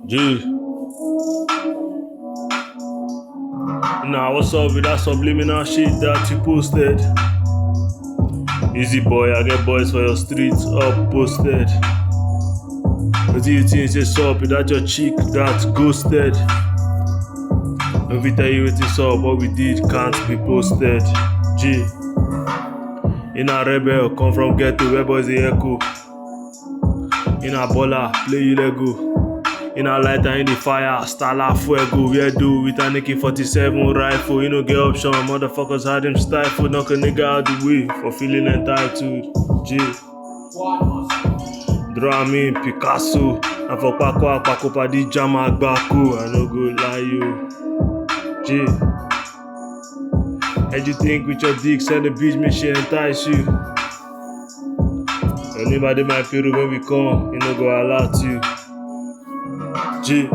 G. Nah, what's up with that subliminal shit that you posted? Easy boy, I get boys for your streets up posted. What do you think is up with that your chick that's ghosted? Let me tell you what is up, what we did can't be posted. G. In a rebel, come from ghetto, where boys the echo. In a baller, play you Lego. In a lighter in the fire, stala fuego. We do with an AK-47 rifle. You know get option, motherfuckers had him stifled. Knock a nigga out the way for feeling entitled. G. Draw me Picasso. And for Pako Padi Jama Baku. I no go lie you. G. And you think with your dick, send the bitch, make she entice you. Anybody might feel when we come, you know go alert you. G.